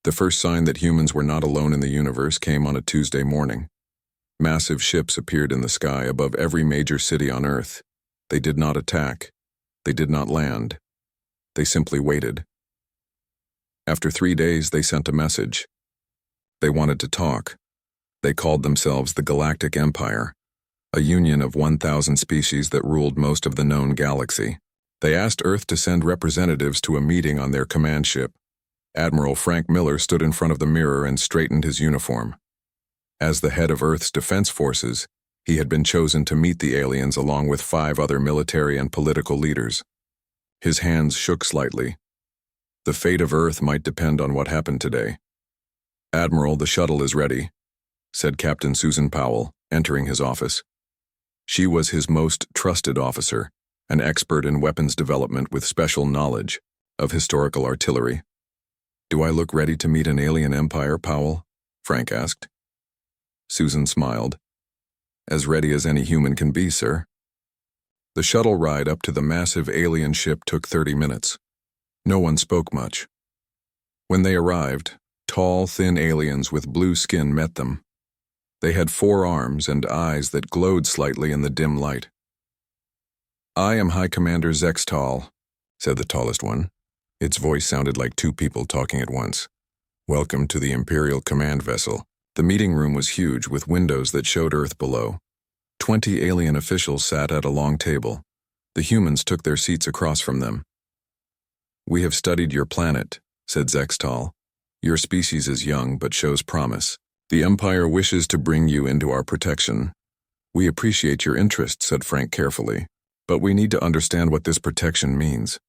The first sign that humans were not alone in the universe came on a Tuesday morning. Massive ships appeared in the sky above every major city on Earth. They did not attack. They did not land. They simply waited. After 3 days, they sent a message. They wanted to talk. They called themselves the Galactic Empire, a union of 1,000 species that ruled most of the known galaxy. They asked Earth to send representatives to a meeting on their command ship. Admiral Frank Miller stood in front of the mirror and straightened his uniform. As the head of Earth's defense forces, he had been chosen to meet the aliens along with 5 other military and political leaders. His hands shook slightly. The fate of Earth might depend on what happened today. "Admiral, the shuttle is ready," said Captain Susan Powell, entering his office. She was his most trusted officer, an expert in weapons development with special knowledge of historical artillery. "Do I look ready to meet an alien empire, Powell?" Frank asked. Susan smiled. "As ready as any human can be, sir." The shuttle ride up to the massive alien ship took 30 minutes. No one spoke much. When they arrived, tall, thin aliens with blue skin met them. They had 4 arms and eyes that glowed slightly in the dim light. "I am High Commander Zextal," said the tallest one. Its voice sounded like 2 people talking at once. "Welcome to the Imperial Command Vessel." The meeting room was huge, with windows that showed Earth below. 20 alien officials sat at a long table. The humans took their seats across from them. "We have studied your planet," said Zextal. "Your species is young but shows promise. The Empire wishes to bring you into our protection." "We appreciate your interest," said Frank carefully, "but we need to understand what this protection means."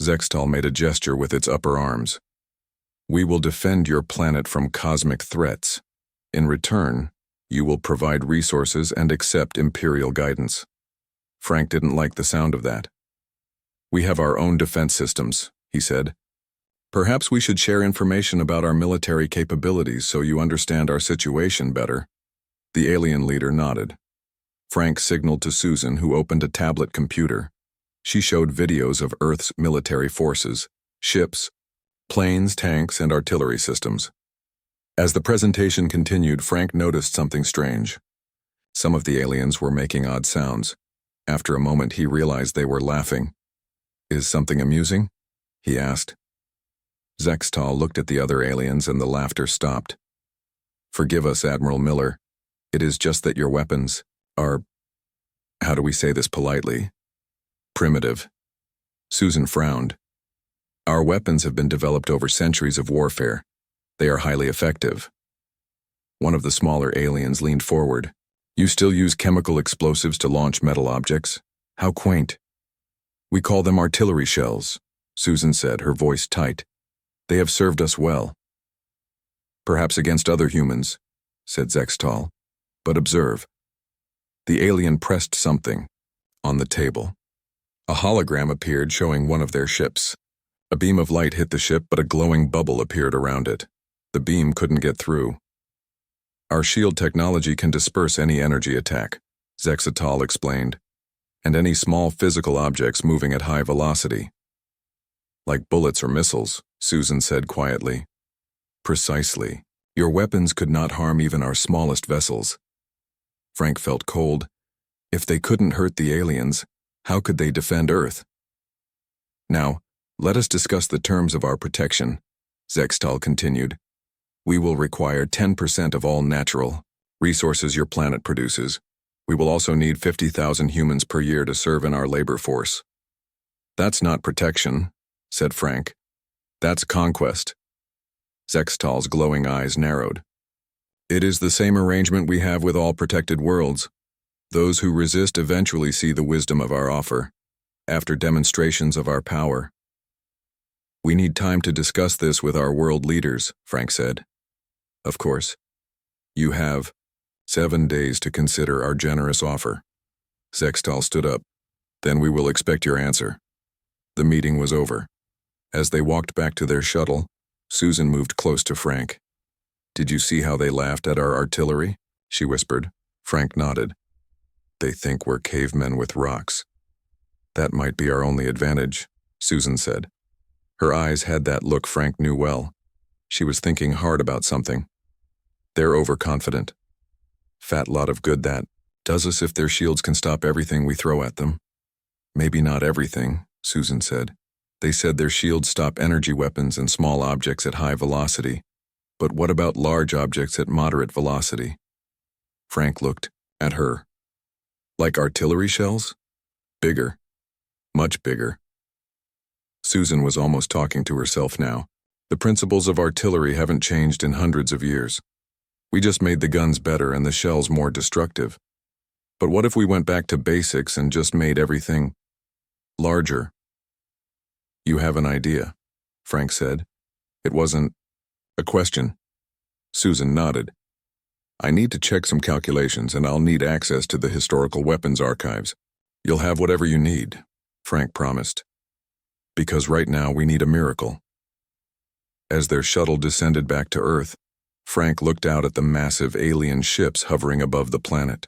Zextal made a gesture with its upper arms. "We will defend your planet from cosmic threats. In return, you will provide resources and accept Imperial guidance." Frank didn't like the sound of that. "We have our own defense systems," he said. "Perhaps we should share information about our military capabilities so you understand our situation better." The alien leader nodded. Frank signaled to Susan, who opened a tablet computer. She showed videos of Earth's military forces, ships, planes, tanks, and artillery systems. As the presentation continued, Frank noticed something strange. Some of the aliens were making odd sounds. After a moment, he realized they were laughing. "Is something amusing?" he asked. Zextal looked at the other aliens and the laughter stopped. "Forgive us, Admiral Miller. It is just that your weapons are, how do we say this politely, primitive." Susan frowned. "Our weapons have been developed over centuries of warfare. They are highly effective." One of the smaller aliens leaned forward. "You still use chemical explosives to launch metal objects? How quaint." "We call them artillery shells," Susan said, her voice tight. "They have served us well." "Perhaps against other humans," said Zextal. "But observe." The alien pressed something on the table. A hologram appeared showing one of their ships. A beam of light hit the ship, but a glowing bubble appeared around it. The beam couldn't get through. "Our shield technology can disperse any energy attack," Zextal explained, "and any small physical objects moving at high velocity." "Like bullets or missiles," Susan said quietly. "Precisely. Your weapons could not harm even our smallest vessels." Frank felt cold. If they couldn't hurt the aliens, how could they defend Earth? "Now, let us discuss the terms of our protection," Zextal continued. "We will require 10% of all natural resources your planet produces. We will also need 50,000 humans per year to serve in our labor force." "That's not protection," said Frank. "That's conquest." Zextal's glowing eyes narrowed. "It is the same arrangement we have with all protected worlds. Those who resist eventually see the wisdom of our offer, after demonstrations of our power." "We need time to discuss this with our world leaders," Frank said. "Of course. You have 7 days to consider our generous offer." Zextal stood up. "Then we will expect your answer." The meeting was over. As they walked back to their shuttle, Susan moved close to Frank. "Did you see how they laughed at our artillery?" she whispered. Frank nodded. "They think we're cavemen with rocks." "That might be our only advantage," Susan said. Her eyes had that look Frank knew well. She was thinking hard about something. They're overconfident. Fat lot of good that does us if their shields can stop everything we throw at them. Maybe not everything, Susan said. They said their shields stop energy weapons and small objects at high velocity. But what about large objects at moderate velocity? Frank looked at her. Like artillery shells? Bigger. Much bigger. Susan was almost talking to herself now. The principles of artillery haven't changed in hundreds of years. We just made the guns better and the shells more destructive. But what if we went back to basics and just made everything larger? You have an idea, Frank said. It wasn't a question. Susan nodded. I need to check some calculations and I'll need access to the historical weapons archives. You'll have whatever you need, Frank promised. Because right now we need a miracle. As their shuttle descended back to Earth, Frank looked out at the massive alien ships hovering above the planet.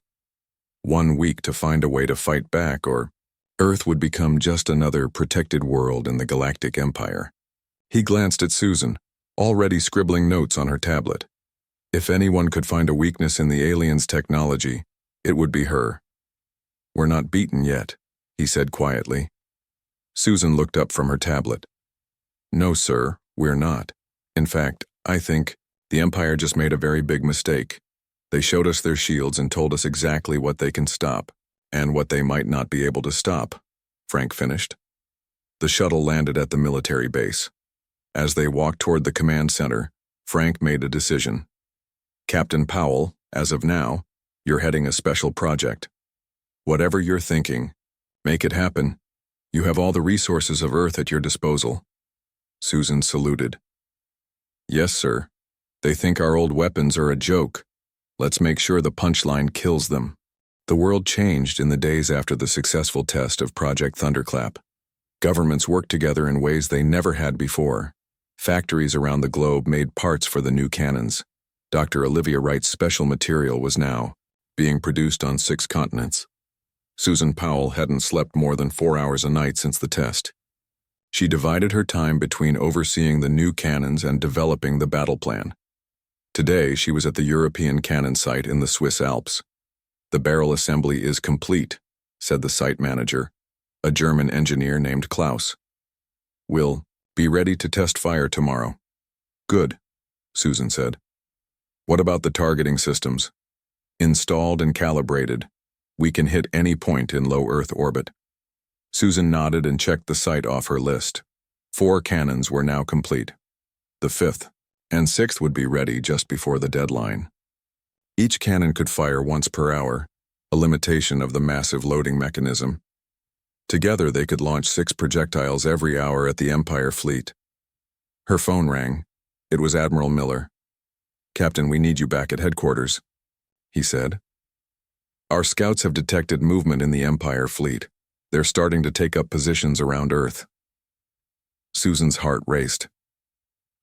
1 week to find a way to fight back, or Earth would become just another protected world in the Galactic Empire. He glanced at Susan, already scribbling notes on her tablet. If anyone could find a weakness in the aliens' technology, it would be her. We're not beaten yet, he said quietly. Susan looked up from her tablet. No, sir, we're not. In fact, I think the Empire just made a very big mistake. They showed us their shields and told us exactly what they can stop, and what they might not be able to stop, Frank finished. The shuttle landed at the military base. As they walked toward the command center, Frank made a decision. Captain Powell, as of now, you're heading a special project. Whatever you're thinking, make it happen. You have all the resources of Earth at your disposal. Susan saluted. Yes, sir. They think our old weapons are a joke. Let's make sure the punchline kills them. The world changed in the days after the successful test of Project Thunderclap. Governments worked together in ways they never had before. Factories around the globe made parts for the new cannons. Dr. Olivia Wright's special material was now being produced on 6 continents. Susan Powell hadn't slept more than 4 hours a night since the test. She divided her time between overseeing the new cannons and developing the battle plan. Today, she was at the European cannon site in the Swiss Alps. The barrel assembly is complete, said the site manager, a German engineer named Klaus. We'll be ready to test fire tomorrow. Good, Susan said. What about the targeting systems? Installed and calibrated. We can hit any point in low Earth orbit. Susan nodded and checked the site off her list. 4 cannons were now complete. The 5th and 6th would be ready just before the deadline. Each cannon could fire once per hour, a limitation of the massive loading mechanism. Together they could launch 6 projectiles every hour at the Empire fleet. Her phone rang. It was Admiral Miller. Captain, we need you back at headquarters, he said. Our scouts have detected movement in the Empire fleet. They're starting to take up positions around Earth. Susan's heart raced.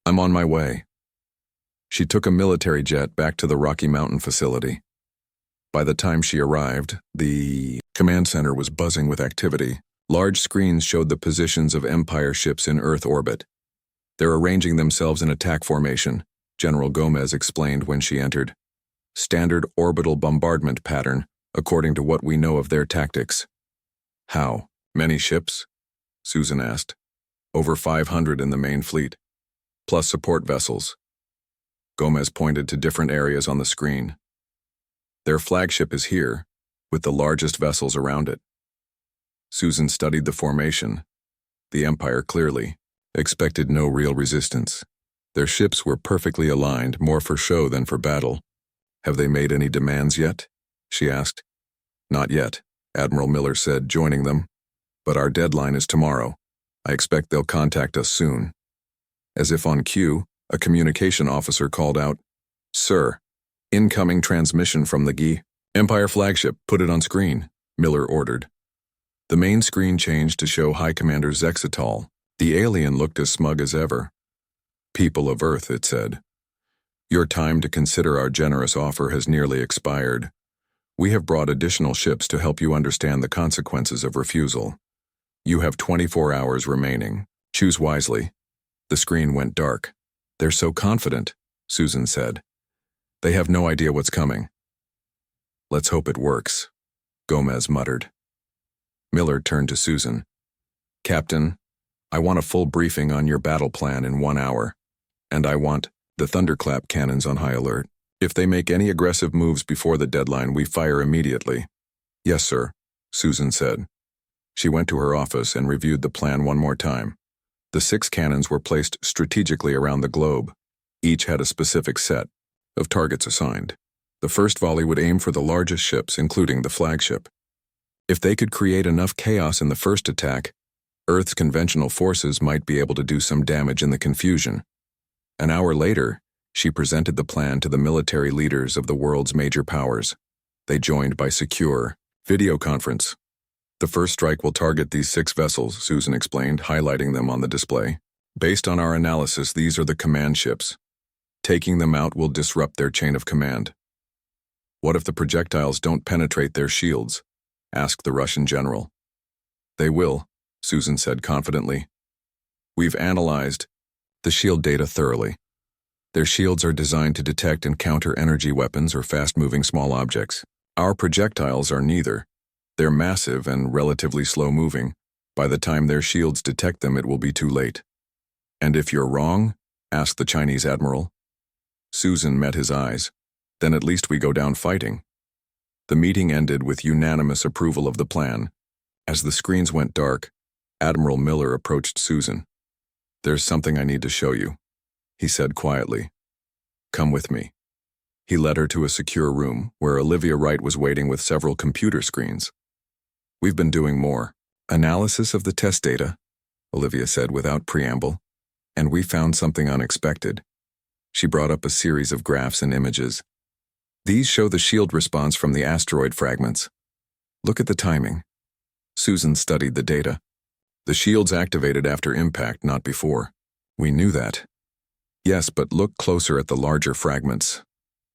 I'm on my way. She took a military jet back to the Rocky Mountain facility. By the time she arrived, the command center was buzzing with activity. Large screens showed the positions of Empire ships in Earth orbit. They're arranging themselves in attack formation, General Gomez explained when she entered. Standard orbital bombardment pattern, according to what we know of their tactics. How? Many ships? Susan asked. Over 500 in the main fleet, plus support vessels. Gomez pointed to different areas on the screen. Their flagship is here, with the largest vessels around it. Susan studied the formation. The Empire clearly expected no real resistance. Their ships were perfectly aligned, more for show than for battle. Have they made any demands yet? She asked. Not yet, Admiral Miller said, joining them. But our deadline is tomorrow. I expect they'll contact us soon. As if on cue, a communication officer called out, Sir, incoming transmission from the Empire flagship, put it on screen, Miller ordered. The main screen changed to show High Commander Zexatal. The alien looked as smug as ever. People of Earth, it said. Your time to consider our generous offer has nearly expired. We have brought additional ships to help you understand the consequences of refusal. You have 24 hours remaining. Choose wisely. The screen went dark. They're so confident, Susan said. They have no idea what's coming. Let's hope it works, Gomez muttered. Miller turned to Susan. Captain, I want a full briefing on your battle plan in 1 hour, and I want the thunderclap cannons on high alert. If they make any aggressive moves before the deadline, we fire immediately. Yes, sir, Susan said. She went to her office and reviewed the plan one more time. The 6 cannons were placed strategically around the globe. Each had a specific set of targets assigned. The first volley would aim for the largest ships, including the flagship. If they could create enough chaos in the first attack, Earth's conventional forces might be able to do some damage in the confusion. An hour later, she presented the plan to the military leaders of the world's major powers. They joined by secure video conference. The first strike will target these 6 vessels, Susan explained, highlighting them on the display. Based on our analysis, these are the command ships. Taking them out will disrupt their chain of command. What if the projectiles don't penetrate their shields? Asked the Russian general. They will, Susan said confidently. We've analyzed the shield data thoroughly. Their shields are designed to detect and counter energy weapons or fast-moving small objects. Our projectiles are neither. They're massive and relatively slow-moving. By the time their shields detect them, it will be too late. And if you're wrong? Asked the Chinese admiral. Susan met his eyes. Then at least we go down fighting. The meeting ended with unanimous approval of the plan. As the screens went dark, Admiral Miller approached Susan. There's something I need to show you, he said quietly. Come with me. He led her to a secure room where Olivia Wright was waiting with several computer screens. We've been doing more analysis of the test data, Olivia said without preamble, and we found something unexpected. She brought up a series of graphs and images. These show the shield response from the asteroid fragments. Look at the timing. Susan studied the data. The shields activated after impact, not before. We knew that. Yes, but look closer at the larger fragments.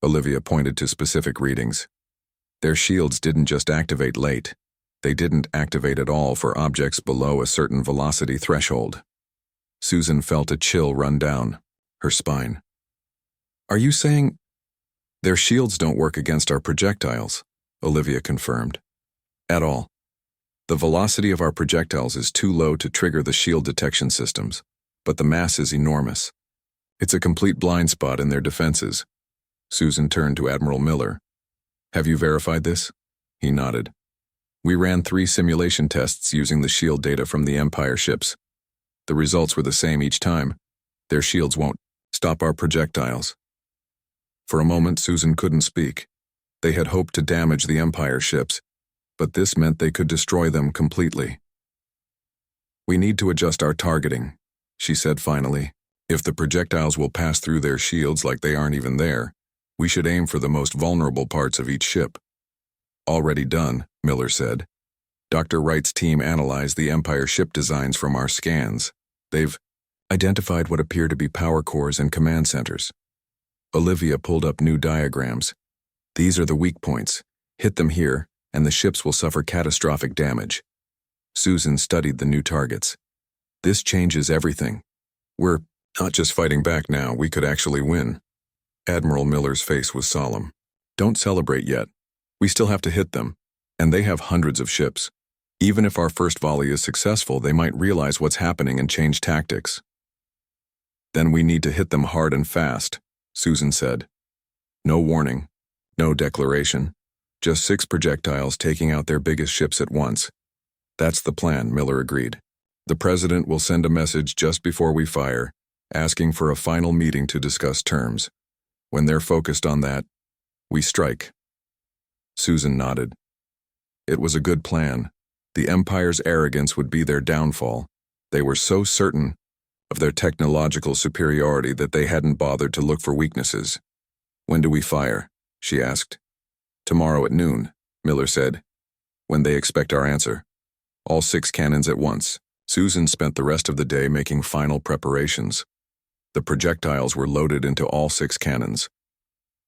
Olivia pointed to specific readings. Their shields didn't just activate late. They didn't activate at all for objects below a certain velocity threshold. Susan felt a chill run down her spine. Are you saying their shields don't work against our projectiles? Olivia confirmed. At all. The velocity of our projectiles is too low to trigger the shield detection systems, but the mass is enormous. It's a complete blind spot in their defenses. Susan turned to Admiral Miller. Have you verified this? He nodded. We ran 3 simulation tests using the shield data from the Empire ships. The results were the same each time. Their shields won't stop our projectiles. For a moment, Susan couldn't speak. They had hoped to damage the Empire ships, but this meant they could destroy them completely. We need to adjust our targeting, she said finally. If the projectiles will pass through their shields like they aren't even there, we should aim for the most vulnerable parts of each ship. Already done, Miller said. Dr. Wright's team analyzed the Empire ship designs from our scans. They've identified what appear to be power cores and command centers. Olivia pulled up new diagrams. These are the weak points. Hit them here, and the ships will suffer catastrophic damage. Susan studied the new targets. This changes everything. We're not just fighting back now, we could actually win. Admiral Miller's face was solemn. Don't celebrate yet. We still have to hit them, and they have hundreds of ships. Even if our first volley is successful, they might realize what's happening and change tactics. Then we need to hit them hard and fast, Susan said. No warning, no declaration, just 6 projectiles taking out their biggest ships at once. That's the plan, Miller agreed. The President will send a message just before we fire, asking for a final meeting to discuss terms. When they're focused on that, we strike. Susan nodded. It was a good plan. The Empire's arrogance would be their downfall. They were so certain of their technological superiority that they hadn't bothered to look for weaknesses. When do we fire? She asked. Tomorrow at noon, Miller said. When they expect our answer. All 6 cannons at once. Susan spent the rest of the day making final preparations. The projectiles were loaded into all 6 cannons.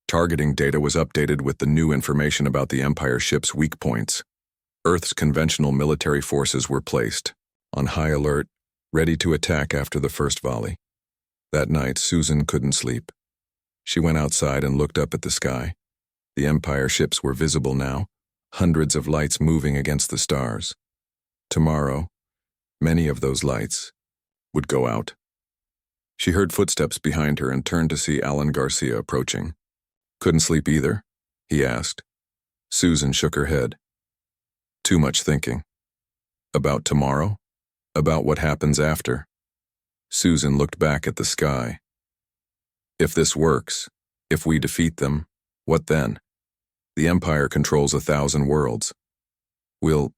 Targeting data was updated with the new information about the Empire ship's weak points. Earth's conventional military forces were placed on high alert, ready to attack after the first volley. That night, Susan couldn't sleep. She went outside and looked up at the sky. The Empire ships were visible now, hundreds of lights moving against the stars. Tomorrow, many of those lights would go out. She heard footsteps behind her and turned to see Alan Garcia approaching. "Couldn't sleep either?" he asked. Susan shook her head. "Too much thinking. About tomorrow? About what happens after?" Susan looked back at the sky. "If this works, if we defeat them, what then? The Empire controls 1,000 worlds. We'll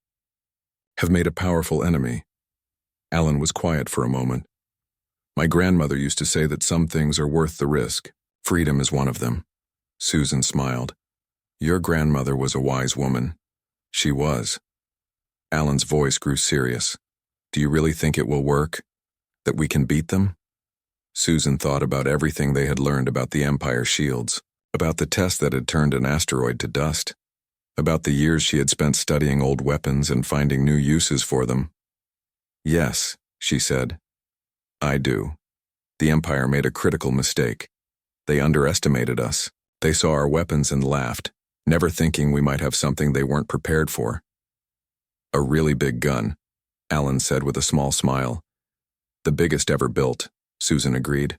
have made a powerful enemy." Alan was quiet for a moment. "My grandmother used to say that some things are worth the risk. Freedom is one of them." Susan smiled. "Your grandmother was a wise woman." "She was." Alan's voice grew serious. "Do you really think it will work? That we can beat them?" Susan thought about everything they had learned about the Empire shields, about the test that had turned an asteroid to dust, about the years she had spent studying old weapons and finding new uses for them. "Yes," she said. "I do. The Empire made a critical mistake. They underestimated us. They saw our weapons and laughed, never thinking we might have something they weren't prepared for." "A really big gun," Alan said with a small smile. "The biggest ever built," Susan agreed.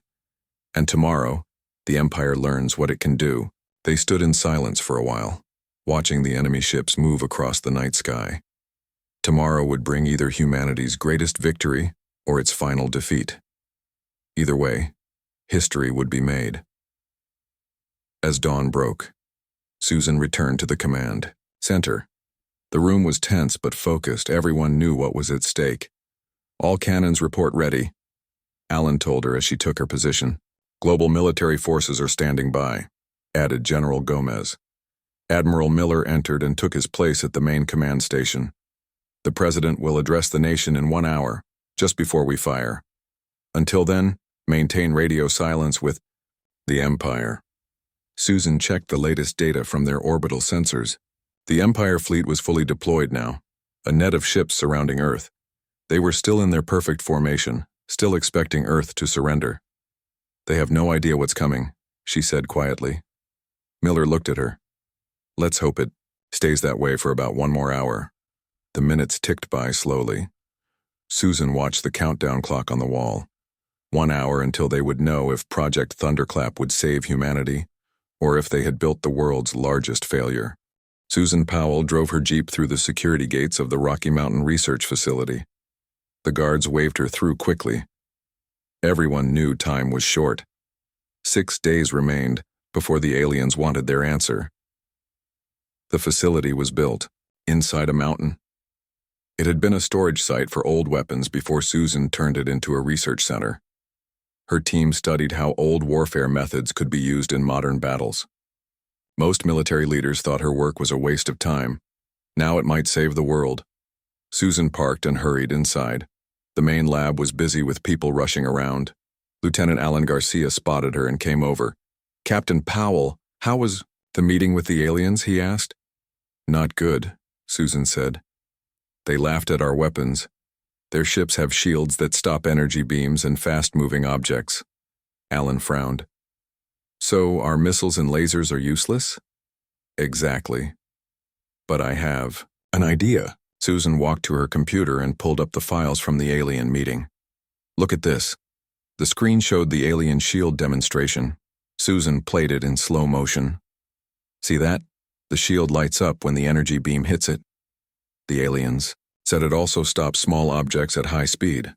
"And tomorrow, the Empire learns what it can do." They stood in silence for a while, watching the enemy ships move across the night sky. Tomorrow would bring either humanity's greatest victory or its final defeat. Either way, history would be made. As dawn broke, Susan returned to the command center. The room was tense but focused. Everyone knew what was at stake. "All cannons report ready," Alan told her as she took her position. "Global military forces are standing by," added General Gomez. Admiral Miller entered and took his place at the main command station. "The President will address the nation in 1 hour, just before we fire. Until then, maintain radio silence with the Empire." Susan checked the latest data from their orbital sensors. The Empire fleet was fully deployed now, a net of ships surrounding Earth. They were still in their perfect formation, still expecting Earth to surrender. "They have no idea what's coming," she said quietly. Miller looked at her. "Let's hope it stays that way for about 1 more hour." The minutes ticked by slowly. Susan watched the countdown clock on the wall. 1 hour until they would know if Project Thunderclap would save humanity, or if they had built the world's largest failure. Susan Powell drove her Jeep through the security gates of the Rocky Mountain Research Facility. The guards waved her through quickly. Everyone knew time was short. 6 days remained before the aliens wanted their answer. The facility was built inside a mountain. It had been a storage site for old weapons before Susan turned it into a research center. Her team studied how old warfare methods could be used in modern battles. Most military leaders thought her work was a waste of time. Now it might save the world. Susan parked and hurried inside. The main lab was busy with people rushing around. Lieutenant Alan Garcia spotted her and came over. "Captain Powell, how was the meeting with the aliens?" he asked. "Not good," Susan said. "They laughed at our weapons. Their ships have shields that stop energy beams and fast-moving objects." Alan frowned. "So our missiles and lasers are useless?" "Exactly. But I have an idea." Susan walked to her computer and pulled up the files from the alien meeting. "Look at this." The screen showed the alien shield demonstration. Susan played it in slow motion. "See that? The shield lights up when the energy beam hits it." The aliens said it also stops small objects at high speed.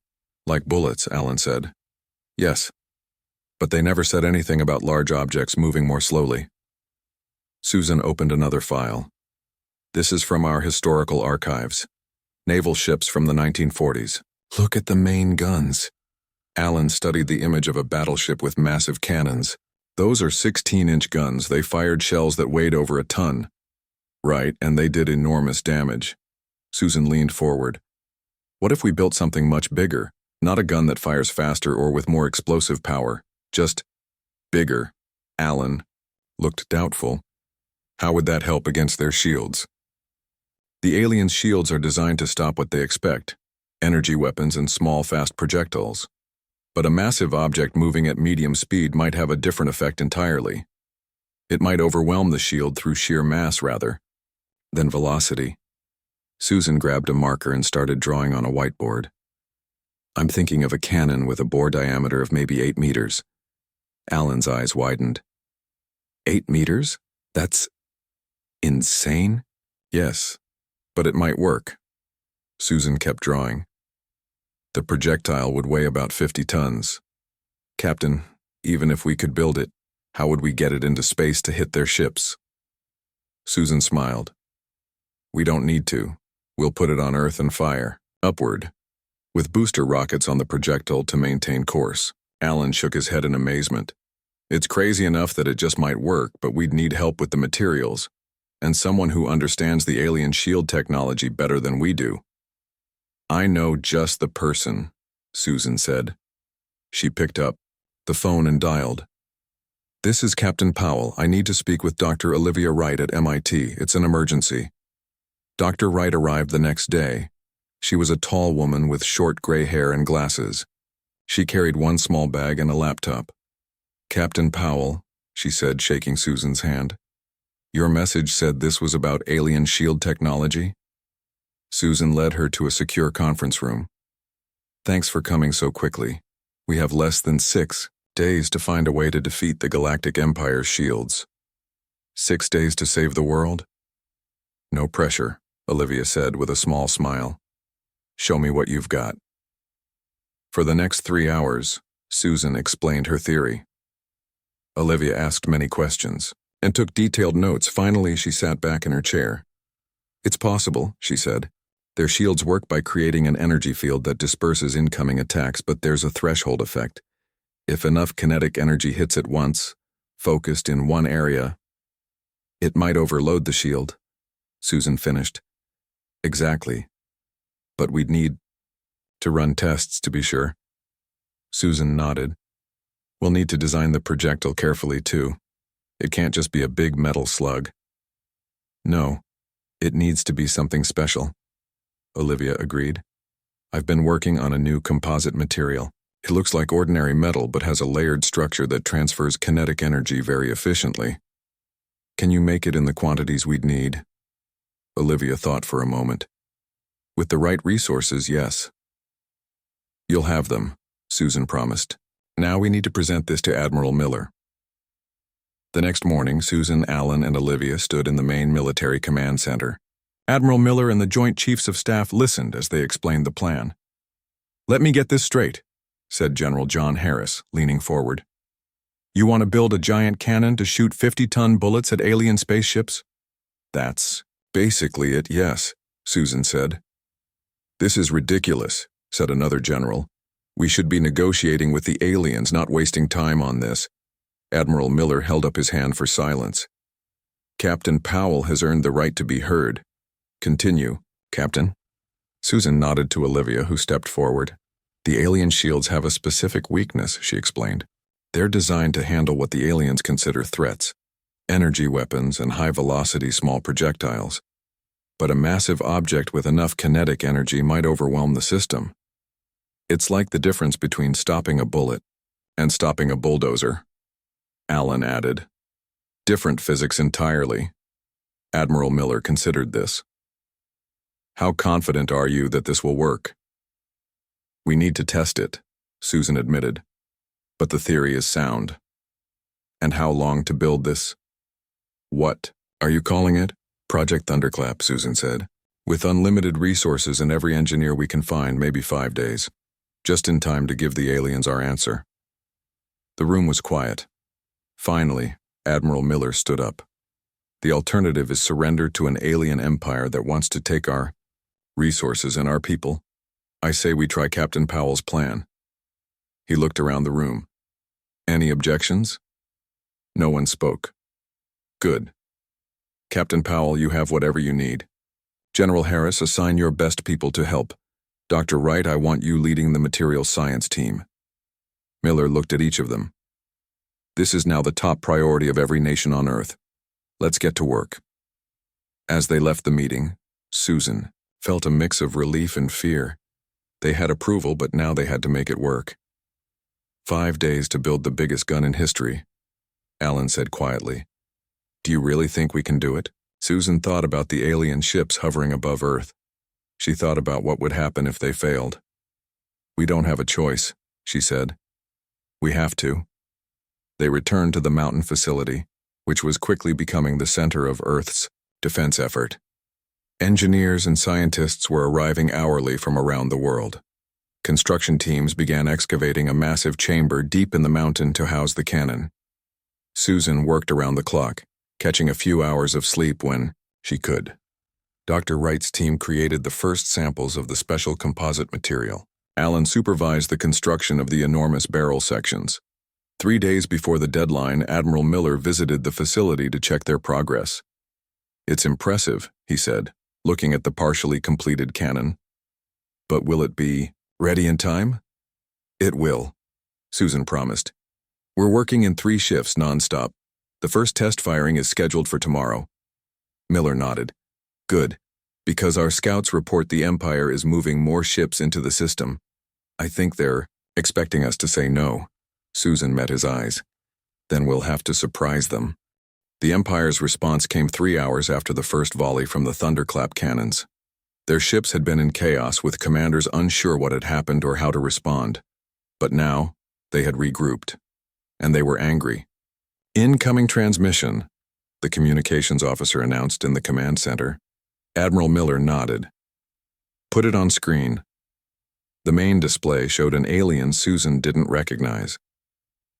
"Like bullets," Alan said. "Yes. But they never said anything about large objects moving more slowly." Susan opened another file. "This is from our historical archives. Naval ships from the 1940s. Look at the main guns." Alan studied the image of a battleship with massive cannons. "Those are 16-inch guns. They fired shells that weighed over a ton." "Right, and they did enormous damage." Susan leaned forward. "What if we built something much bigger? Not a gun that fires faster or with more explosive power. Just bigger." Alan looked doubtful. "How would that help against their shields?" "The aliens' shields are designed to stop what they expect: energy weapons and small, fast projectiles." But a massive object moving at medium speed might have a different effect entirely. It might overwhelm the shield through sheer mass rather than velocity. Susan grabbed a marker and started drawing on a whiteboard. I'm thinking of a cannon with a bore diameter of maybe 8 meters. Alan's eyes widened. 8 meters? That's insane? Yes, but it might work. Susan kept drawing. The projectile would weigh about 50 tons. Captain, even if we could build it, how would we get it into space to hit their ships? Susan smiled. We don't need to. We'll put it on Earth and fire, upward, with booster rockets on the projectile to maintain course. Alan shook his head in amazement. It's crazy enough that it just might work, but we'd need help with the materials, and someone who understands the alien shield technology better than we do. I know just the person, Susan said. She picked up the phone and dialed. This is Captain Powell. I need to speak with Dr. Olivia Wright at MIT. It's an emergency. Dr. Wright arrived the next day. She was a tall woman with short gray hair and glasses. She carried one small bag and a laptop. Captain Powell, she said, shaking Susan's hand. Your message said this was about alien shield technology? Susan led her to a secure conference room. Thanks for coming so quickly. We have less than 6 days to find a way to defeat the Galactic Empire's shields. 6 days to save the world? No pressure, Olivia said with a small smile. Show me what you've got. For the next 3 hours, Susan explained her theory. Olivia asked many questions and took detailed notes. Finally, she sat back in her chair. It's possible, she said. Their shields work by creating an energy field that disperses incoming attacks, but there's a threshold effect. If enough kinetic energy hits at once, focused in one area, it might overload the shield. Susan finished. Exactly. But we'd need to run tests to be sure. Susan nodded. We'll need to design the projectile carefully too. It can't just be a big metal slug. No, it needs to be something special. Olivia agreed. I've been working on a new composite material. It looks like ordinary metal but has a layered structure that transfers kinetic energy very efficiently. Can you make it in the quantities we'd need? Olivia thought for a moment. With the right resources, yes. You'll have them, Susan promised. Now we need to present this to Admiral Miller. The next morning, Susan, Alan, and Olivia stood in the main military command center. Admiral Miller and the Joint Chiefs of Staff listened as they explained the plan. Let me get this straight, said General John Harris, leaning forward. You want to build a giant cannon to shoot 50-ton bullets at alien spaceships? That's basically it, yes, Susan said. This is ridiculous, said another general. We should be negotiating with the aliens, not wasting time on this. Admiral Miller held up his hand for silence. Captain Powell has earned the right to be heard. Continue, Captain. Susan nodded to Olivia, who stepped forward. The alien shields have a specific weakness, she explained. They're designed to handle what the aliens consider threats, energy weapons and high-velocity small projectiles. But a massive object with enough kinetic energy might overwhelm the system. It's like the difference between stopping a bullet and stopping a bulldozer. Alan added. Different physics entirely. Admiral Miller considered this. How confident are you that this will work? We need to test it, Susan admitted. But the theory is sound. And how long to build this? What are you calling it? Project Thunderclap, Susan said. With unlimited resources and every engineer we can find, maybe 5 days. Just in time to give the aliens our answer. The room was quiet. Finally, Admiral Miller stood up. The alternative is surrender to an alien empire that wants to take our resources and our people. I say we try Captain Powell's plan. He looked around the room. Any objections? No one spoke. Good. Captain Powell, you have whatever you need. General Harris, assign your best people to help. Dr. Wright, I want you leading the material science team. Miller looked at each of them. This is now the top priority of every nation on Earth. Let's get to work. As they left the meeting, Susan felt a mix of relief and fear. They had approval, but now they had to make it work. 5 days to build the biggest gun in history, Alan said quietly. Do you really think we can do it? Susan thought about the alien ships hovering above Earth. She thought about what would happen if they failed. We don't have a choice, she said. We have to. They returned to the mountain facility, which was quickly becoming the center of Earth's defense effort. Engineers and scientists were arriving hourly from around the world. Construction teams began excavating a massive chamber deep in the mountain to house the cannon. Susan worked around the clock, catching a few hours of sleep when she could. Dr. Wright's team created the first samples of the special composite material. Alan supervised the construction of the enormous barrel sections. 3 days before the deadline, Admiral Miller visited the facility to check their progress. It's impressive, he said, looking at the partially completed cannon. But will it be ready in time? It will, Susan promised. We're working in 3 shifts nonstop. The first test firing is scheduled for tomorrow. Miller nodded. Good, because our scouts report the Empire is moving more ships into the system. I think they're expecting us to say no. Susan met his eyes. Then we'll have to surprise them. The Empire's response came 3 hours after the first volley from the thunderclap cannons. Their ships had been in chaos, with commanders unsure what had happened or how to respond. But now, they had regrouped. And they were angry. Incoming transmission, the communications officer announced in the command center. Admiral Miller nodded. Put it on screen. The main display showed an alien Susan didn't recognize.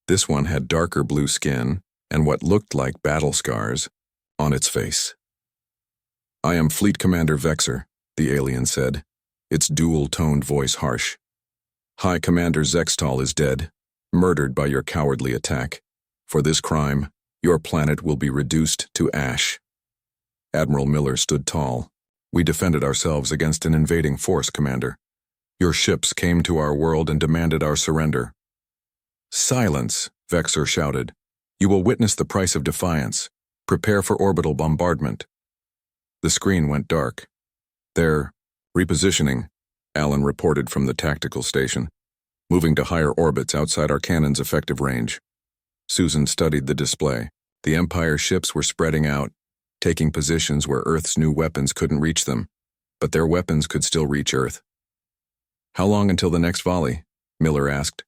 This one had darker blue skin and what looked like battle scars on its face. I am Fleet Commander Vexer, the alien said, its dual-toned voice harsh. High Commander Zextal is dead, murdered by your cowardly attack. For this crime, your planet will be reduced to ash. Admiral Miller stood tall. We defended ourselves against an invading force, Commander. Your ships came to our world and demanded our surrender. Silence, Vexer shouted. You will witness the price of defiance. Prepare for orbital bombardment. The screen went dark. They're repositioning, Alan reported from the tactical station, moving to higher orbits outside our cannon's effective range. Susan studied the display. The Empire ships were spreading out, taking positions where Earth's new weapons couldn't reach them, but their weapons could still reach Earth. How long until the next volley? Miller asked.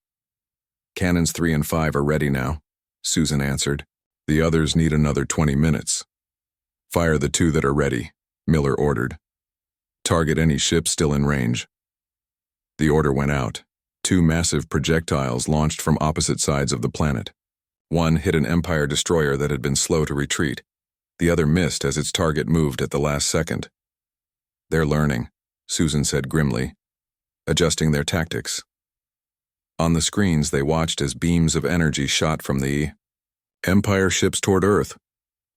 Cannons 3 and 5 are ready now, Susan answered. The others need another 20 minutes. Fire the 2 that are ready, Miller ordered. Target any ship still in range. The order went out. 2 massive projectiles launched from opposite sides of the planet. One hit an Empire destroyer that had been slow to retreat. The other missed as its target moved at the last second. They're learning, Susan said grimly, adjusting their tactics. On the screens, they watched as beams of energy shot from the Empire ships toward Earth.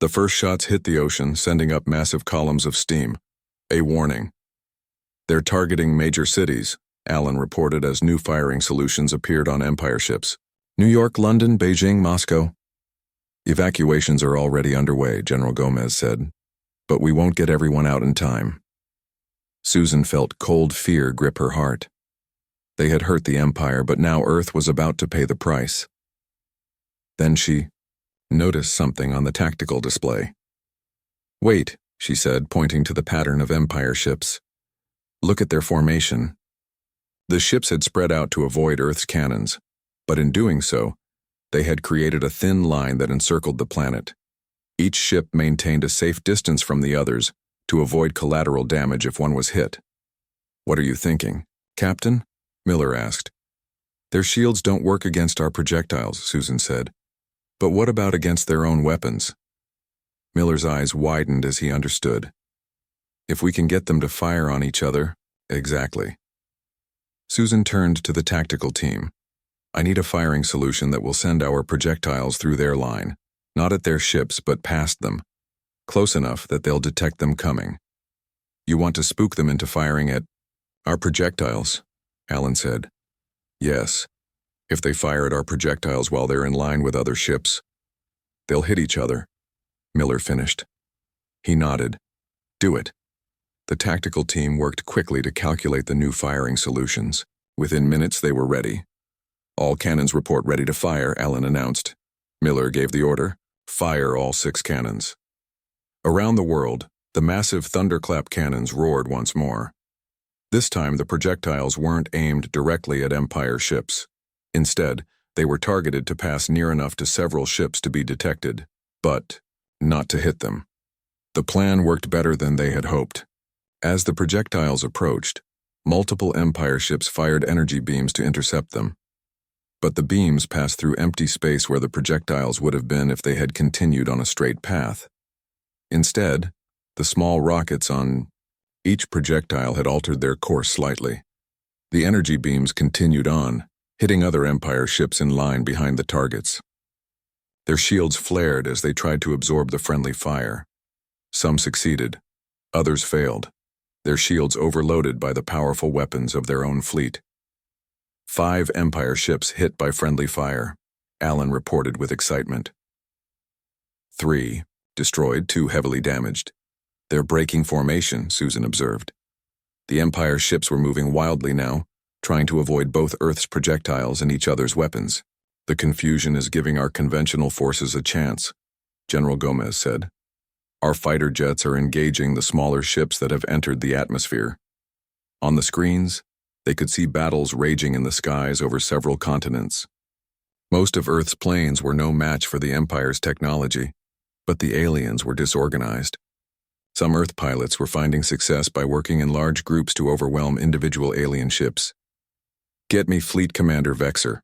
The first shots hit the ocean, sending up massive columns of steam. A warning. They're targeting major cities, Alan reported as new firing solutions appeared on Empire ships. New York, London, Beijing, Moscow. Evacuations are already underway, General Gomez said, but we won't get everyone out in time. Susan felt cold fear grip her heart. They had hurt the Empire, but now Earth was about to pay the price. Then she noticed something on the tactical display. Wait, she said, pointing to the pattern of Empire ships. Look at their formation. The ships had spread out to avoid Earth's cannons, but in doing so, they had created a thin line that encircled the planet. Each ship maintained a safe distance from the others to avoid collateral damage if one was hit. What are you thinking, Captain? Miller asked. Their shields don't work against our projectiles, Susan said. But what about against their own weapons? Miller's eyes widened as he understood. If we can get them to fire on each other, exactly. Susan turned to the tactical team. I need a firing solution that will send our projectiles through their line, not at their ships but past them, close enough that they'll detect them coming. You want to spook them into firing at our projectiles, Alan said. Yes. If they fire at our projectiles while they're in line with other ships, they'll hit each other, Miller finished. He nodded. Do it. The tactical team worked quickly to calculate the new firing solutions. Within minutes, they were ready. All cannons report ready to fire, Allen announced. Miller gave the order, fire all 6 cannons. Around the world, the massive thunderclap cannons roared once more. This time the projectiles weren't aimed directly at Empire ships. Instead, they were targeted to pass near enough to several ships to be detected, but not to hit them. The plan worked better than they had hoped. As the projectiles approached, multiple Empire ships fired energy beams to intercept them. But the beams passed through empty space where the projectiles would have been if they had continued on a straight path. Instead, the small rockets on each projectile had altered their course slightly. The energy beams continued on, hitting other Empire ships in line behind the targets. Their shields flared as they tried to absorb the friendly fire. Some succeeded, others failed, their shields overloaded by the powerful weapons of their own fleet. 5 Empire ships hit by friendly fire, Allen reported with excitement. 3 destroyed, 2 heavily damaged. They're breaking formation, Susan observed. The Empire ships were moving wildly now, trying to avoid both Earth's projectiles and each other's weapons. The confusion is giving our conventional forces a chance, General Gomez said. Our fighter jets are engaging the smaller ships that have entered the atmosphere. On the screens, they could see battles raging in the skies over several continents. Most of Earth's planes were no match for the Empire's technology, but the aliens were disorganized. Some Earth pilots were finding success by working in large groups to overwhelm individual alien ships. "Get me Fleet Commander Vexor,"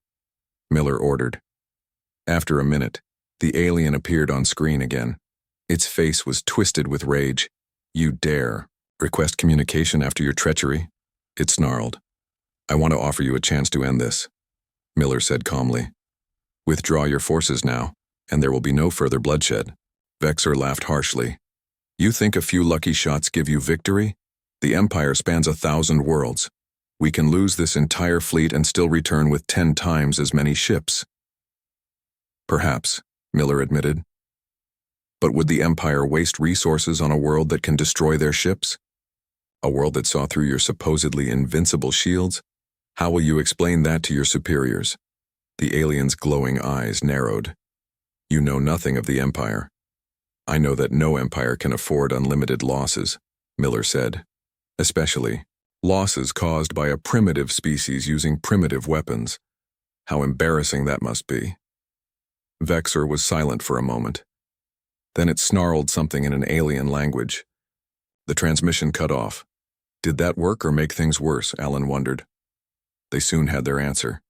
Miller ordered. After a minute, the alien appeared on screen again. Its face was twisted with rage. "You dare request communication after your treachery?" It snarled. "I want to offer you a chance to end this," Miller said calmly. "Withdraw your forces now, and there will be no further bloodshed." Vexor laughed harshly. "You think a few lucky shots give you victory? The Empire spans 1,000 worlds. We can lose this entire fleet and still return with 10 times as many ships." "Perhaps," Miller admitted. "But would the Empire waste resources on a world that can destroy their ships? A world that saw through your supposedly invincible shields? How will you explain that to your superiors?" The alien's glowing eyes narrowed. "You know nothing of the Empire." "I know that no Empire can afford unlimited losses," Miller said. "Especially losses caused by a primitive species using primitive weapons. How embarrassing that must be." Vexor was silent for a moment. Then it snarled something in an alien language. The transmission cut off. Did that work or make things worse, Allen wondered. They soon had their answer.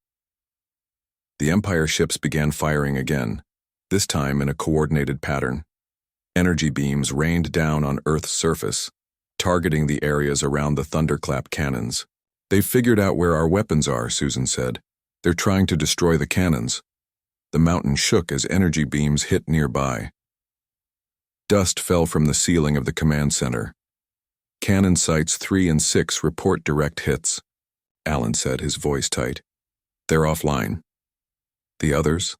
The Empire ships began firing again, this time in a coordinated pattern. Energy beams rained down on Earth's surface, targeting the areas around the thunderclap cannons. "They've figured out where our weapons are," Susan said. "They're trying to destroy the cannons." The mountain shook as energy beams hit nearby. Dust fell from the ceiling of the command center. "Cannon sites 3 and 6 report direct hits," Allen said, his voice tight. "They're offline." "The others?"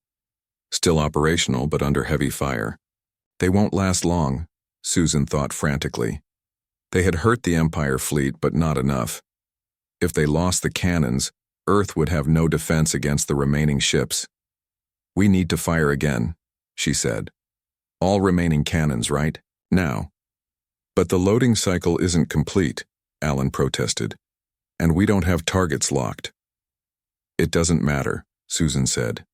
"Still operational, but under heavy fire." "They won't last long," Susan thought frantically. They had hurt the Empire fleet, but not enough. If they lost the cannons, Earth would have no defense against the remaining ships. "We need to fire again," she said. "All remaining cannons, right? Now." "But the loading cycle isn't complete," Allen protested. "And we don't have targets locked." "It doesn't matter," Susan said.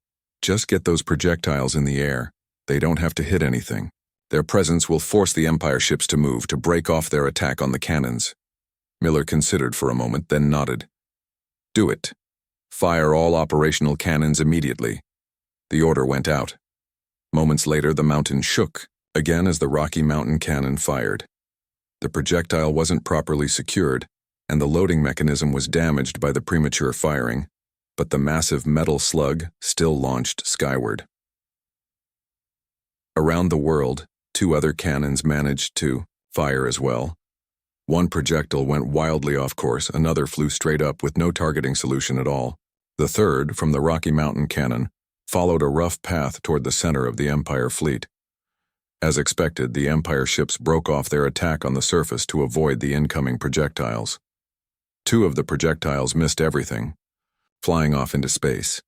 "Just get those projectiles in the air. They don't have to hit anything. Their presence will force the Empire ships to move, to break off their attack on the cannons." Miller considered for a moment, then nodded. "Do it. Fire all operational cannons immediately." The order went out. Moments later, the mountain shook, again as the Rocky Mountain cannon fired. The projectile wasn't properly secured, and the loading mechanism was damaged by the premature firing, but the massive metal slug still launched skyward. Around the world, 2 other cannons managed to fire as well. One projectile went wildly off course, another flew straight up with no targeting solution at all. The third, from the Rocky Mountain cannon, followed a rough path toward the center of the Empire fleet. As expected, the Empire ships broke off their attack on the surface to avoid the incoming projectiles. 2 of the projectiles missed everything, flying off into space.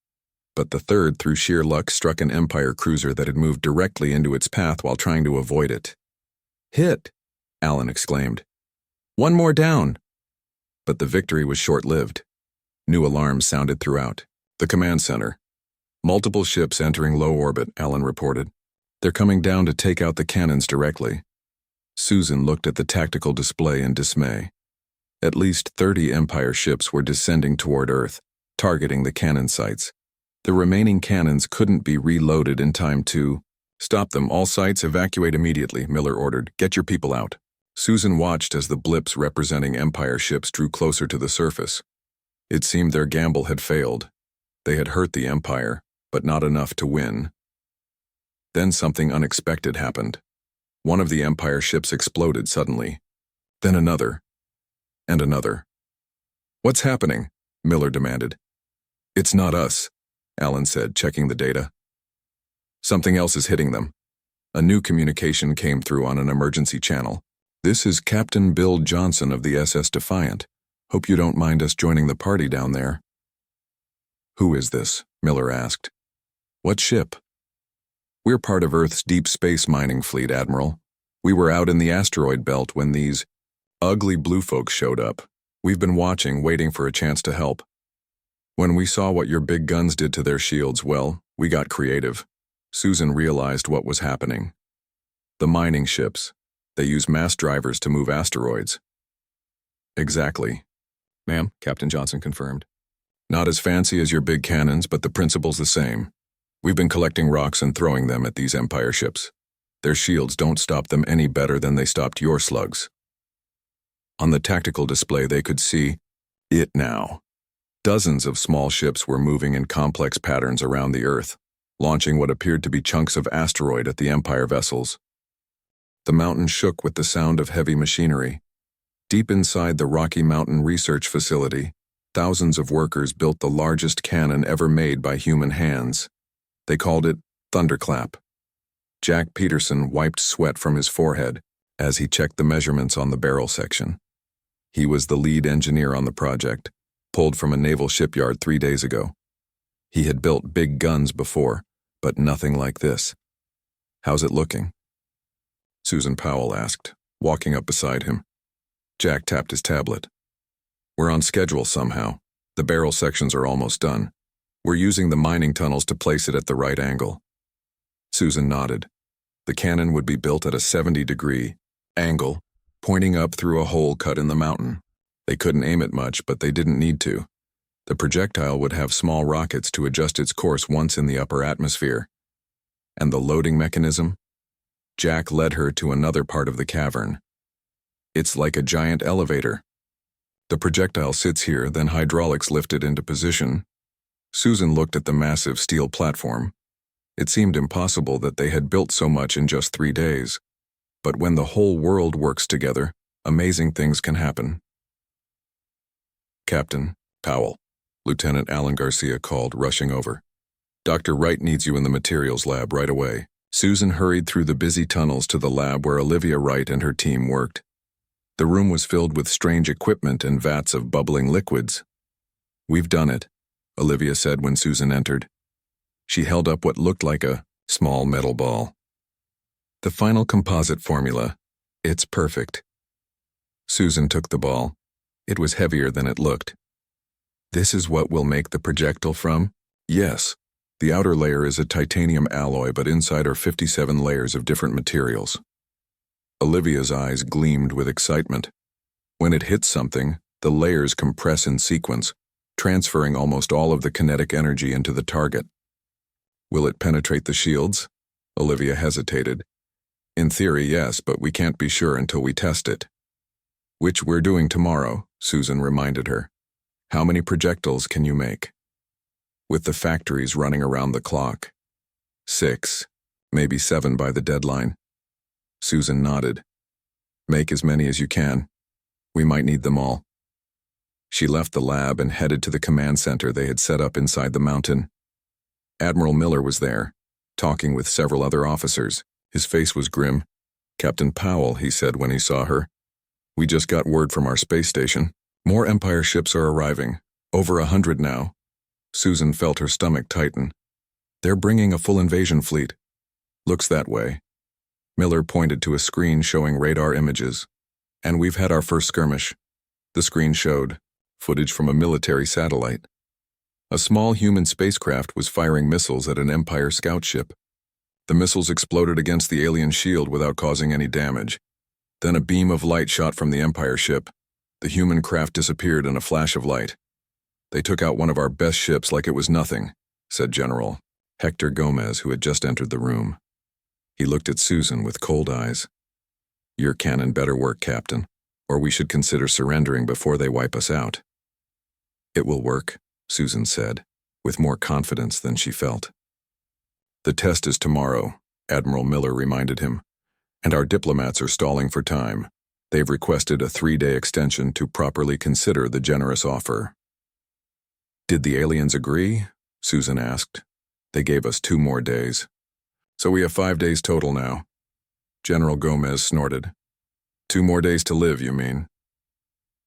but the third, through sheer luck, struck an Empire cruiser that had moved directly into its path while trying to avoid it. "Hit!" Alan exclaimed. "One more down!" But the victory was short-lived. New alarms sounded throughout. The command center. "Multiple ships entering low orbit," Alan reported. "They're coming down to take out the cannons directly." Susan looked at the tactical display in dismay. At least 30 Empire ships were descending toward Earth, targeting the cannon sites. The remaining cannons couldn't be reloaded in time to— "Stop them, all sites, evacuate immediately," Miller ordered. "Get your people out." Susan watched as the blips representing Empire ships drew closer to the surface. It seemed their gamble had failed. They had hurt the Empire, but not enough to win. Then something unexpected happened. One of the Empire ships exploded suddenly. Then another. And another. "What's happening?" Miller demanded. "It's not us," Alan said, checking the data. "Something else is hitting them." A new communication came through on an emergency channel. "This is Captain Bill Johnson of the SS Defiant. Hope you don't mind us joining the party down there." "Who is this?" Miller asked. "What ship?" "We're part of Earth's deep space mining fleet, Admiral. We were out in the asteroid belt when these ugly blue folks showed up. We've been watching, waiting for a chance to help. When we saw what your big guns did to their shields, well, we got creative." Susan realized what was happening. The mining ships. They use mass drivers to move asteroids. "Exactly." "Ma'am," Captain Johnson confirmed. "Not as fancy as your big cannons, but the principle's the same. We've been collecting rocks and throwing them at these Empire ships. Their shields don't stop them any better than they stopped your slugs." On the tactical display they could see it now. Dozens of small ships were moving in complex patterns around the Earth, launching what appeared to be chunks of asteroid at the Empire vessels. The mountain shook with the sound of heavy machinery. Deep inside the Rocky Mountain Research Facility, thousands of workers built the largest cannon ever made by human hands. They called it Thunderclap. Jack Peterson wiped sweat from his forehead as he checked the measurements on the barrel section. He was the lead engineer on the project, pulled from a naval shipyard 3 days ago. He had built big guns before, but nothing like this. "How's it looking?" Susan Powell asked, walking up beside him. Jack tapped his tablet. "We're on schedule somehow. The barrel sections are almost done. We're using the mining tunnels to place it at the right angle." Susan nodded. The cannon would be built at a 70-degree angle, pointing up through a hole cut in the mountain. They couldn't aim it much, but they didn't need to. The projectile would have small rockets to adjust its course once in the upper atmosphere. And the loading mechanism? Jack led her to another part of the cavern. "It's like a giant elevator. The projectile sits here, then hydraulics lift it into position." Susan looked at the massive steel platform. It seemed impossible that they had built so much in just 3 days. But when the whole world works together, amazing things can happen. "Captain Powell," Lieutenant Alan Garcia called, rushing over. "Dr. Wright needs you in the materials lab right away." Susan hurried through the busy tunnels to the lab where Olivia Wright and her team worked. The room was filled with strange equipment and vats of bubbling liquids. "We've done it," Olivia said when Susan entered. She held up what looked like a small metal ball. "The final composite formula. It's perfect." Susan took the ball. It was heavier than it looked. "This is what we'll make the projectile from?" "Yes. The outer layer is a titanium alloy, but inside are 57 layers of different materials." Olivia's eyes gleamed with excitement. When it hits something, the layers compress in sequence, transferring almost all of the kinetic energy into the target. "Will it penetrate the shields?" Olivia hesitated. "In theory, yes, but we can't be sure until we test it." "Which we're doing tomorrow," Susan reminded her. "How many projectiles can you make?" "With the factories running around the clock." 6, maybe 7 by the deadline. Susan nodded. "Make as many as you can. We might need them all." She left the lab and headed to the command center they had set up inside the mountain. Admiral Miller was there, talking with several other officers. His face was grim. "Captain Powell," he said when he saw her. "We just got word from our space station. More Empire ships are arriving. Over 100 now. Susan felt her stomach tighten. They're bringing a full invasion fleet. Looks that way. Miller pointed to a screen showing radar images. And we've had our first skirmish. The screen showed footage from a military satellite. A small human spacecraft was firing missiles at an Empire scout ship. The missiles exploded against the alien shield without causing any damage. Then a beam of light shot from the Empire ship. The human craft disappeared in a flash of light. They took out one of our best ships like it was nothing, said General Hector Gomez, who had just entered the room. He looked at Susan with cold eyes. Your cannon better work, Captain, or we should consider surrendering before they wipe us out. It will work, Susan said, with more confidence than she felt. The test is tomorrow, Admiral Miller reminded him, and our diplomats are stalling for time. They've requested a 3-day extension to properly consider the generous offer. Did the aliens agree? Susan asked. They gave us 2 more days. So we have 5 days total now. General Gomez snorted. 2 more days to live, you mean?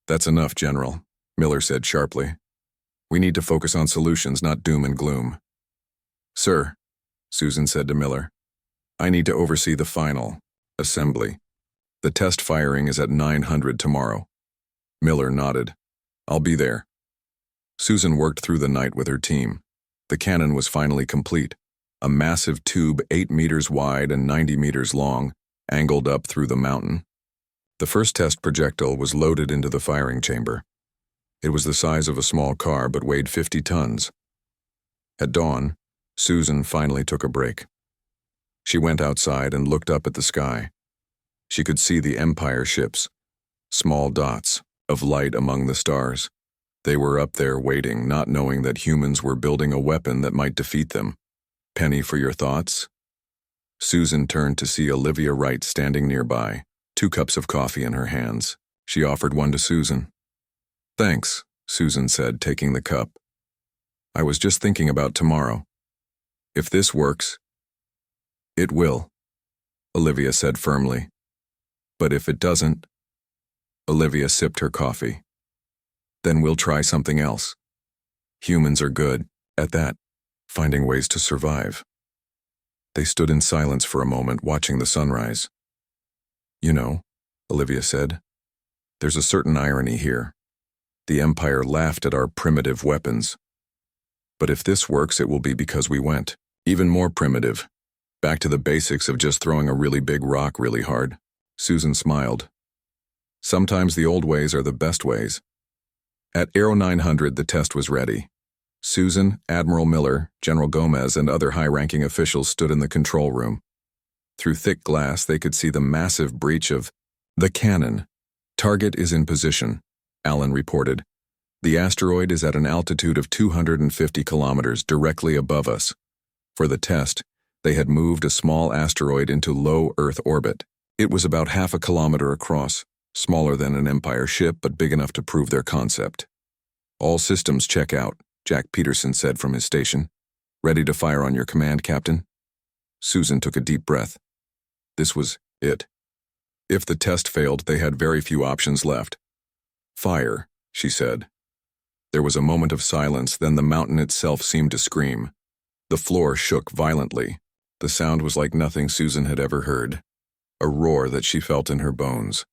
That's enough, General, Miller said sharply. We need to focus on solutions, not doom and gloom. Sir, Susan said to Miller, I need to oversee the final assembly. The test firing is at 900 tomorrow. Miller nodded. I'll be there. Susan worked through the night with her team. The cannon was finally complete. A massive tube 8 meters wide and 90 meters long, angled up through the mountain. The first test projectile was loaded into the firing chamber. It was the size of a small car but weighed 50 tons. At dawn, Susan finally took a break. She went outside and looked up at the sky. She could see the Empire ships, small dots of light among the stars. They were up there waiting, not knowing that humans were building a weapon that might defeat them. Penny for your thoughts? Susan turned to see Olivia Wright standing nearby, 2 cups of coffee in her hands. She offered one to Susan. Thanks, Susan said, taking the cup. I was just thinking about tomorrow. If this works, it will, Olivia said firmly. But if it doesn't, Olivia sipped her coffee. Then we'll try something else. Humans are good at that, finding ways to survive. They stood in silence for a moment, watching the sunrise. You know, Olivia said, there's a certain irony here. The Empire laughed at our primitive weapons. But if this works, it will be because we went even more primitive, back to the basics of just throwing a really big rock really hard. Susan smiled. Sometimes the old ways are the best ways. At Aero 900, the test was ready. Susan, Admiral Miller, General Gomez, and other high-ranking officials stood in the control room. Through thick glass, they could see the massive breach of the cannon. Target is in position, Allen reported. The asteroid is at an altitude of 250 kilometers directly above us. For the test, they had moved a small asteroid into low Earth orbit. It was about half a kilometer across, smaller than an Empire ship but big enough to prove their concept. All systems check out, Jack Peterson said from his station. Ready to fire on your command, Captain? Susan took a deep breath. This was it. If the test failed, they had very few options left. Fire, she said. There was a moment of silence, then the mountain itself seemed to scream. The floor shook violently. The sound was like nothing Susan had ever heard. A roar that she felt in her bones.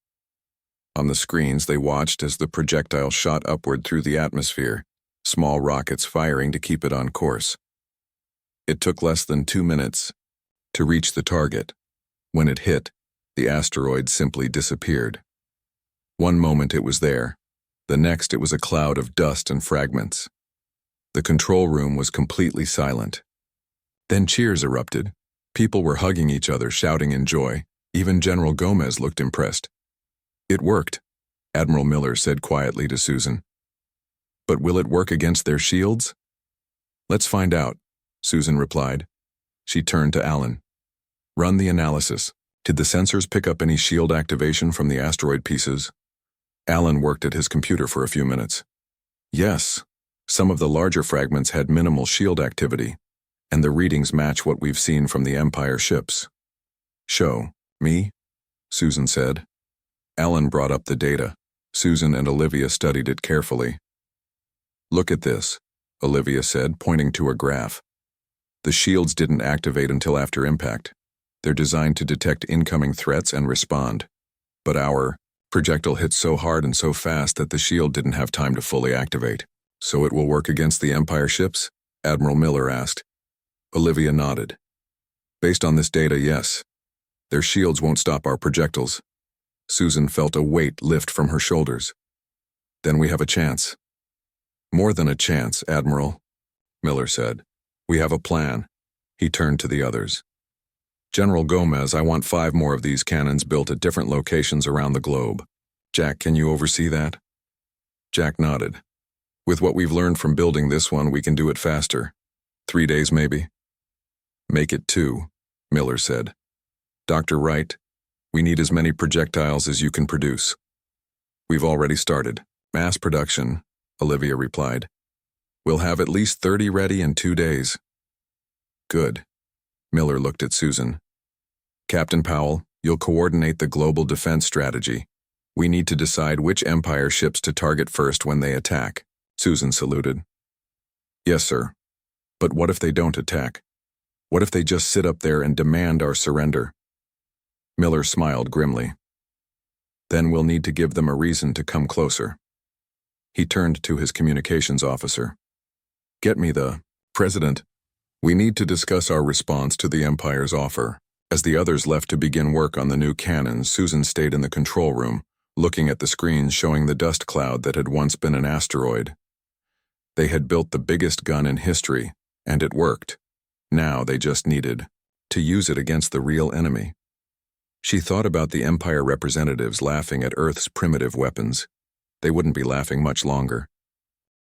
On the screens, they watched as the projectile shot upward through the atmosphere, small rockets firing to keep it on course. It took less than 2 minutes to reach the target. When it hit, the asteroid simply disappeared. One moment it was there. The next it was a cloud of dust and fragments. The control room was completely silent. Then cheers erupted. People were hugging each other, shouting in joy. Even General Gomez looked impressed. It worked, Admiral Miller said quietly to Susan. But will it work against their shields? Let's find out, Susan replied. She turned to Allen. Run the analysis. Did the sensors pick up any shield activation from the asteroid pieces? Allen worked at his computer for a few minutes. Yes, some of the larger fragments had minimal shield activity, and the readings match what we've seen from the Empire ships. Show me, Susan said. Allen brought up the data. Susan and Olivia studied it carefully. Look at this. Olivia said, pointing to a graph. The shields didn't activate until after impact. They're designed to detect incoming threats and respond. But our projectile hit so hard and so fast that the shield didn't have time to fully activate. So it will work against the Empire ships? Admiral Miller asked. Olivia nodded. Based on this data, yes. Their shields won't stop our projectiles. Susan felt a weight lift from her shoulders. Then we have a chance. More than a chance, Admiral, Miller said. We have a plan. He turned to the others. General Gomez, I want 5 more of these cannons built at different locations around the globe. Jack, can you oversee that? Jack nodded. With what we've learned from building this one, we can do it faster. 3 days, maybe? Make it 2, Miller said. Dr. Wright, we need as many projectiles as you can produce. We've already started. Mass production, Olivia replied. We'll have at least 30 ready in 2 days. Good. Miller looked at Susan. Captain Powell, you'll coordinate the global defense strategy. We need to decide which Empire ships to target first when they attack. Susan saluted. Yes, sir. But what if they don't attack? What if they just sit up there and demand our surrender? Miller smiled grimly. Then we'll need to give them a reason to come closer. He turned to his communications officer. Get me the President. We need to discuss our response to the Empire's offer. As the others left to begin work on the new cannons, Susan stayed in the control room, looking at the screens showing the dust cloud that had once been an asteroid. They had built the biggest gun in history, and it worked. Now they just needed to use it against the real enemy. She thought about the Empire representatives laughing at Earth's primitive weapons. They wouldn't be laughing much longer.